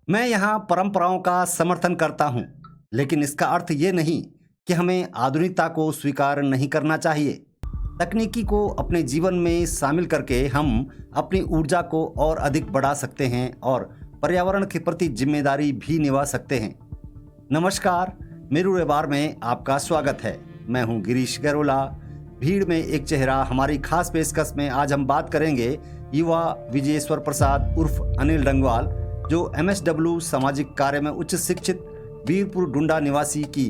मैं यहाँ परंपराओं का समर्थन करता हूँ, लेकिन इसका अर्थ ये नहीं कि हमें आधुनिकता को स्वीकार नहीं करना चाहिए। तकनीकी को अपने जीवन में शामिल करके हम अपनी ऊर्जा को और अधिक बढ़ा सकते हैं और पर्यावरण के प्रति जिम्मेदारी भी निभा सकते हैं। नमस्कार, मेरू रेबार में आपका स्वागत है। मैं हूँ गिरीश गैरोला। भीड़ में एक चेहरा हमारी खास पेशकश में आज हम बात करेंगे युवा विजयेश्वर प्रसाद उर्फ अनिल डंगवाल, जो MSW सामाजिक कार्य में उच्च शिक्षित वीरपुर डुंडा निवासी की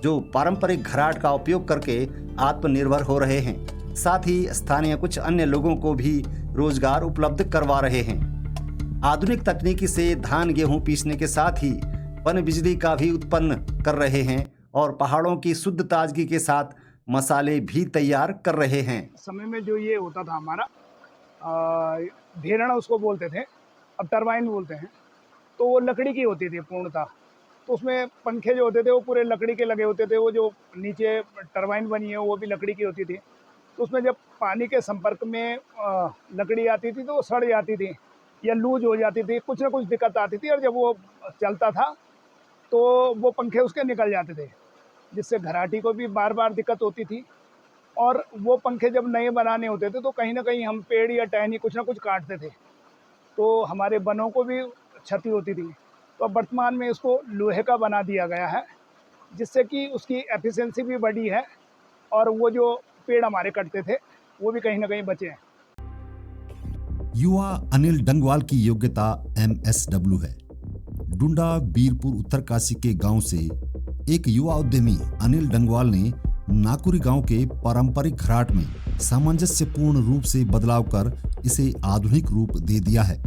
जो पारंपरिक घराट का उपयोग करके आत्मनिर्भर हो रहे हैं, साथ ही स्थानीय कुछ अन्य लोगों को भी रोजगार उपलब्ध करवा रहे हैं। आधुनिक तकनीकी से धान गेहूं पीसने के साथ ही पन बिजली का भी उत्पन्न कर रहे हैं और पहाड़ों की शुद्ध ताजगी के साथ मसाले भी तैयार कर रहे हैं। समय में जो ये होता था हमारा भेड़ना उसको बोलते थे, अब टरबाइन बोलते हैं। तो वो लकड़ी की होती थी पूर्णतः। तो उसमें पंखे जो होते थे वो पूरे लकड़ी के लगे होते थे। वो जो नीचे टरबाइन बनी है वो भी लकड़ी की होती थी। तो उसमें जब पानी के संपर्क में लकड़ी आती थी तो वो सड़ जाती थी या लूज हो जाती थी, कुछ ना कुछ दिक्कत आती थी। और जब वो चलता था तो वो पंखे उसके निकल जाते थे, जिससे घराटी को भी बार बार दिक्कत होती थी। और वो पंखे जब नए बनाने होते थे तो कहीं ना कहीं हम पेड़ या टहनी कुछ ना कुछ काटते थे, तो हमारे वनों को भी क्षति होती थी। तो अब वर्तमान में इसको लोहे का बना दिया गया है, जिससे कि उसकी एफिशिएंसी भी बढ़ी है और वो जो पेड़ हमारे कटते थे वो भी कहीं ना कहीं बचे हैं। युवा अनिल डंगवाल की योग्यता MSW है। डुंडा बीरपुर उत्तरकाशी के गांव से एक युवा उद्यमी अनिल डंगवाल ने नाकुरी गांव के पारंपरिक घराट में सामंजस्यपूर्ण रूप से बदलाव कर इसे आधुनिक रूप दे दिया है।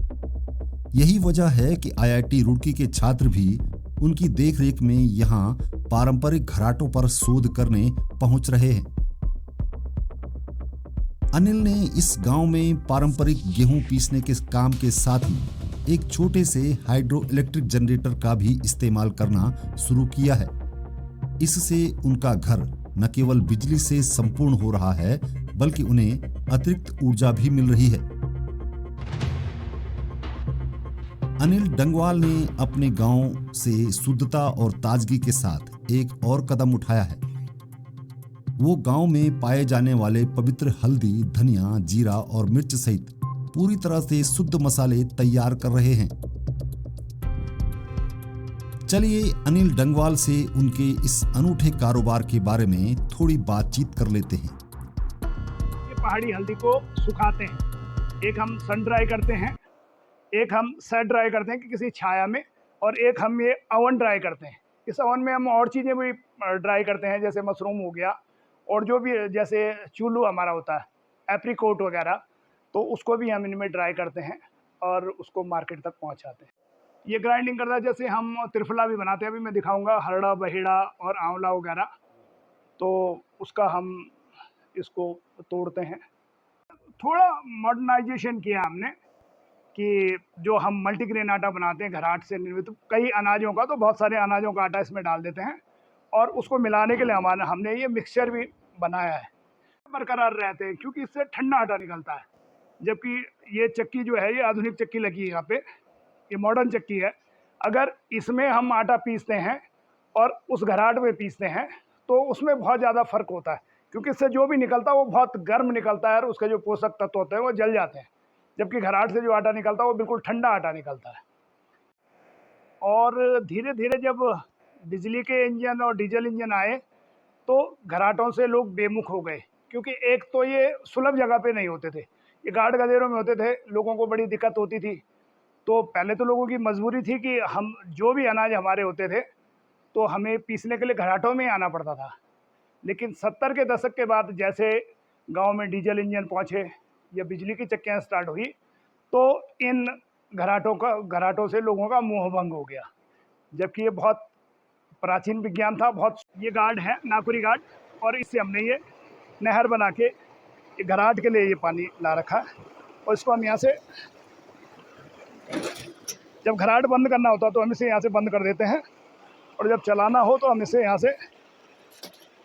यही वजह है कि IIT रुड़की के छात्र भी उनकी देखरेख में यहां पारंपरिक घराटों पर शोध करने पहुंच रहे हैं। अनिल ने इस गांव में पारंपरिक गेहूं पीसने के काम के साथ ही एक छोटे से हाइड्रो इलेक्ट्रिक जनरेटर का भी इस्तेमाल करना शुरू किया है। इससे उनका घर न केवल बिजली से संपूर्ण हो रहा है, बल्कि उन्हें अतिरिक्त ऊर्जा भी मिल रही है। अनिल डंगवाल ने अपने गांव से शुद्धता और ताजगी के साथ एक और कदम उठाया है। वो गांव में पाए जाने वाले पवित्र हल्दी, धनिया, जीरा और मिर्च सहित पूरी तरह से शुद्ध मसाले तैयार कर रहे हैं। चलिए अनिल डंगवाल से उनके इस अनूठे कारोबार के बारे में थोड़ी बातचीत कर लेते हैं। ये पहाड़ी हल्दी को सुखाते हैं, एक हम सन ड्राई करते हैं, एक हम सेट ड्राई करते हैं कि किसी छाया में, और एक हम ये अवन ड्राई करते हैं। इस अवन में हम और चीज़ें भी ड्राई करते हैं, जैसे मशरूम हो गया और जो भी जैसे चूलू हमारा होता है, एप्रीकोट वगैरह, तो उसको भी हम इनमें ड्राई करते हैं और उसको मार्केट तक पहुंचाते हैं। ये ग्राइंडिंग करता है, जैसे हम त्रिफला भी बनाते हैं, अभी मैं दिखाऊंगा, हरड़ा, बहेड़ा और आंवला वगैरह। तो उसका हम इसको तोड़ते हैं। थोड़ा मॉडर्नाइजेशन किया हमने कि जो हम मल्टीग्रेन आटा बनाते हैं घराट से निर्मित कई अनाजों का, तो बहुत सारे अनाजों का आटा इसमें डाल देते हैं और उसको मिलाने के लिए हमने ये मिक्सचर भी बनाया है। बरकरार रहते हैं क्योंकि इससे ठंडा आटा निकलता है। जबकि ये चक्की जो है, ये आधुनिक चक्की लगी है यहाँ पे, ये मॉडर्न चक्की है। अगर इसमें हम आटा पीसते हैं और उस घराट में पीसते हैं तो उसमें बहुत ज़्यादा फ़र्क होता है, क्योंकि इससे जो भी निकलता है वो बहुत गर्म निकलता है और उसके जो पोषक तत्व होते हैं वो जल जाते हैं। जबकि घराट से जो आटा निकलता है वो बिल्कुल ठंडा आटा निकलता है। और धीरे धीरे जब बिजली के इंजन और डीजल इंजन आए तो घराटों से लोग बेमुख हो गए, क्योंकि एक तो ये सुलभ जगह पे नहीं होते थे, ये घाट गधेरों में होते थे, लोगों को बड़ी दिक्कत होती थी। तो पहले तो लोगों की मजबूरी थी कि हम जो भी अनाज हमारे होते थे तो हमें पीसने के लिए घराटों में ही आना पड़ता था। लेकिन 70 के दशक के बाद जैसे गांव में डीजल इंजन पहुंचे या बिजली की चक्कियां स्टार्ट हुई, तो इन घराटों से लोगों का मोह भंग हो गया। जबकि ये बहुत प्राचीन विज्ञान था। बहुत ये गार्ड है, नाकुरी गार्ड, और इससे हमने ये नहर बना के ये घराट के लिए ये पानी ला रखा है। और इसको हम यहाँ से जब घराट बंद करना होता तो हम इसे यहाँ से बंद कर देते हैं, और जब चलाना हो तो हम इसे यहाँ से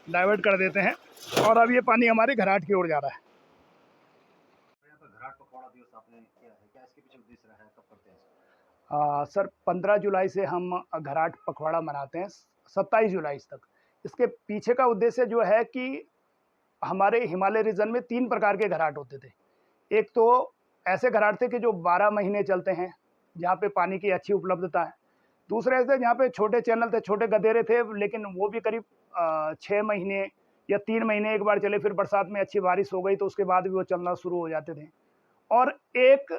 डाइवर्ट कर देते हैं। और अब ये पानी हमारे घराट की ओर जा रहा है। घराट पकवाड़ा दिवस आपने किया है क्या? इसके पीछे उद्देश्य रहा है, कब करते हैं? सर 15 जुलाई से हम घराट पखवाड़ा मनाते हैं 27 जुलाई तक। इसके पीछे का उद्देश्य जो है कि हमारे हिमालय रीजन में 3 प्रकार के घराट होते थे। एक तो ऐसे घराट थे कि जो 12 महीने चलते हैं, जहाँ पे पानी की अच्छी उपलब्धता है। दूसरे ऐसे जहाँ पे छोटे चैनल थे, छोटे गदेरे थे, लेकिन वो भी करीब 6 महीने या 3 महीने एक बार चले, फिर बरसात में अच्छी बारिश हो गई तो उसके बाद भी वो चलना शुरू हो जाते थे। और एक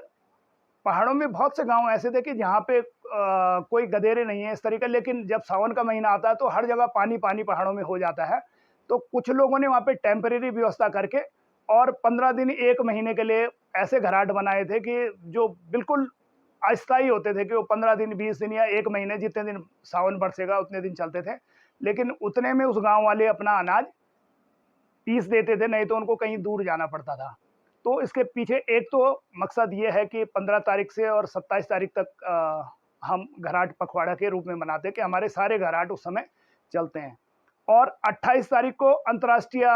पहाड़ों में बहुत से गांव ऐसे थे कि जहाँ पे कोई गदेरे नहीं है इस तरीके, लेकिन जब सावन का महीना आता है तो हर जगह पानी पानी पहाड़ों में हो जाता है। तो कुछ लोगों ने वहाँ पे टेम्परेरी व्यवस्था करके और 15 दिन 1 महीने के लिए ऐसे घराट बनाए थे कि जो बिल्कुल अस्थायी होते थे, कि वो 15 दिन 20 दिन या 1 महीने, जितने दिन सावन बरसेगा उतने दिन चलते थे। लेकिन उतने में उस गांव वाले अपना अनाज पीस देते थे, नहीं तो उनको कहीं दूर जाना पड़ता था। तो इसके पीछे एक तो मकसद ये है कि 15 तारीख से और 27 तारीख तक हम घराट पखवाड़ा के रूप में मनाते हैं कि हमारे सारे घराट उस समय चलते हैं। और 28 तारीख को अंतर्राष्ट्रीय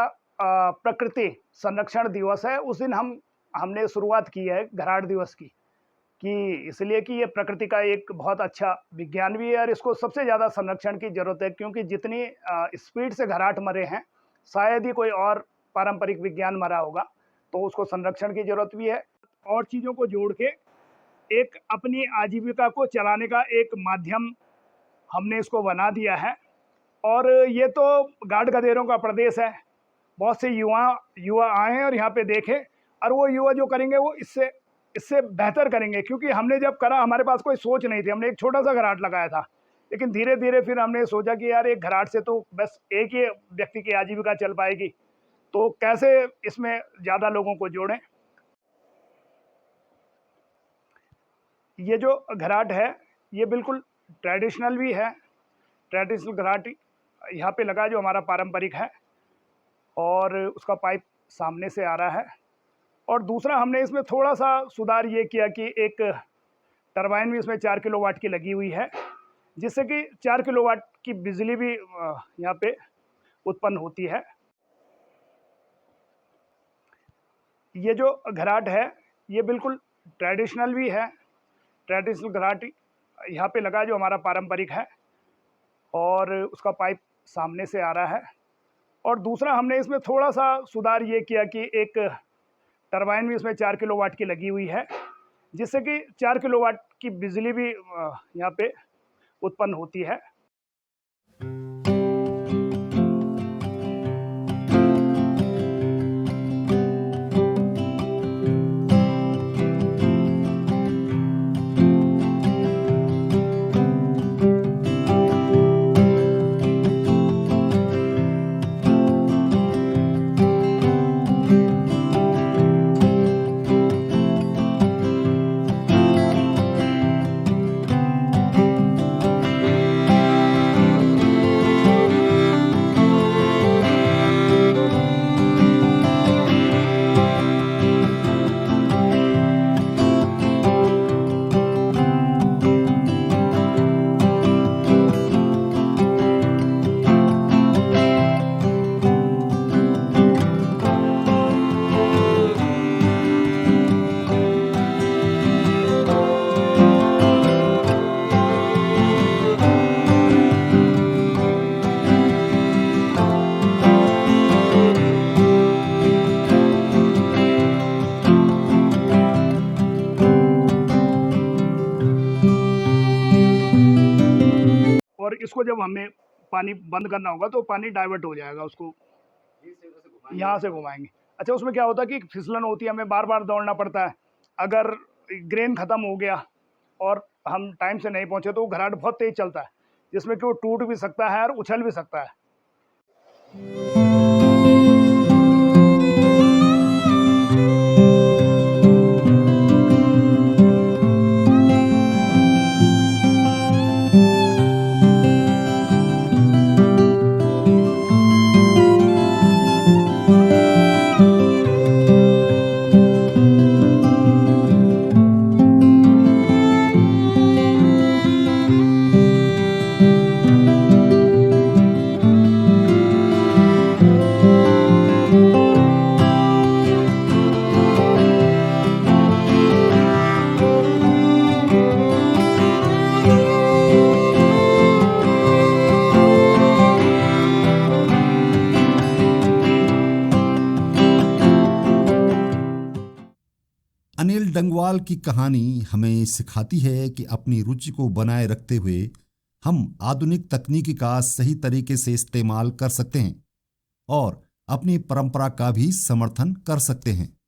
प्रकृति संरक्षण दिवस है। उस दिन हमने शुरुआत की है घराट दिवस की, कि इसलिए कि ये प्रकृति का एक बहुत अच्छा विज्ञान भी है और इसको सबसे ज़्यादा संरक्षण की ज़रूरत है, क्योंकि जितनी स्पीड से घराट मरे हैं, शायद ही कोई और पारंपरिक विज्ञान मरा होगा, तो उसको संरक्षण की ज़रूरत भी है। और चीज़ों को जोड़ के एक अपनी आजीविका को चलाने का एक माध्यम हमने इसको बना दिया है। और ये तो गाड़ गदेरों का प्रदेश है, बहुत से युवा आए हैं और यहाँ पे देखें, और वो युवा जो करेंगे वो इससे बेहतर करेंगे। क्योंकि हमने जब करा, हमारे पास कोई सोच नहीं थी, हमने एक छोटा सा घराट लगाया था, लेकिन धीरे धीरे फिर हमने सोचा कि यार एक घराट से तो बस एक ही व्यक्ति की आजीविका चल पाएगी, तो कैसे इसमें ज़्यादा लोगों को जोड़ें। ये जो घराट है ये बिल्कुल ट्रेडिशनल भी है। ट्रेडिशनल घराट यहाँ पे लगा जो हमारा पारंपरिक है, और उसका पाइप सामने से आ रहा है। और दूसरा हमने इसमें थोड़ा सा सुधार ये किया कि एक टरबाइन भी इसमें 4 किलोवाट की लगी हुई है, जिससे कि 4 किलोवाट की बिजली भी यहाँ पे उत्पन्न होती है। ये जो घराट है ये बिल्कुल ट्रेडिशनल भी है। ट्रेडिशनल घराट यहाँ पे लगा जो हमारा पारंपरिक है, और उसका पाइप सामने से आ रहा है। और दूसरा हमने इसमें थोड़ा सा सुधार ये किया कि एक टरबाइन भी इसमें 4 किलोवाट की लगी हुई है, जिससे कि 4 किलोवाट की बिजली भी यहाँ पे उत्पन्न होती है। और इसको जब हमें पानी बंद करना होगा तो पानी डाइवर्ट हो जाएगा, उसको यहाँ से घुमाएंगे। अच्छा, उसमें क्या होता है कि फिसलन होती है, हमें बार बार दौड़ना पड़ता है। अगर ग्रेन ख़त्म हो गया और हम टाइम से नहीं पहुँचे तो वो घराट बहुत तेज़ चलता है, जिसमें कि वो टूट भी सकता है और उछल भी सकता है। अनिल डंगवाल की कहानी हमें सिखाती है कि अपनी रुचि को बनाए रखते हुए हम आधुनिक तकनीकी का सही तरीके से इस्तेमाल कर सकते हैं और अपनी परंपरा का भी समर्थन कर सकते हैं।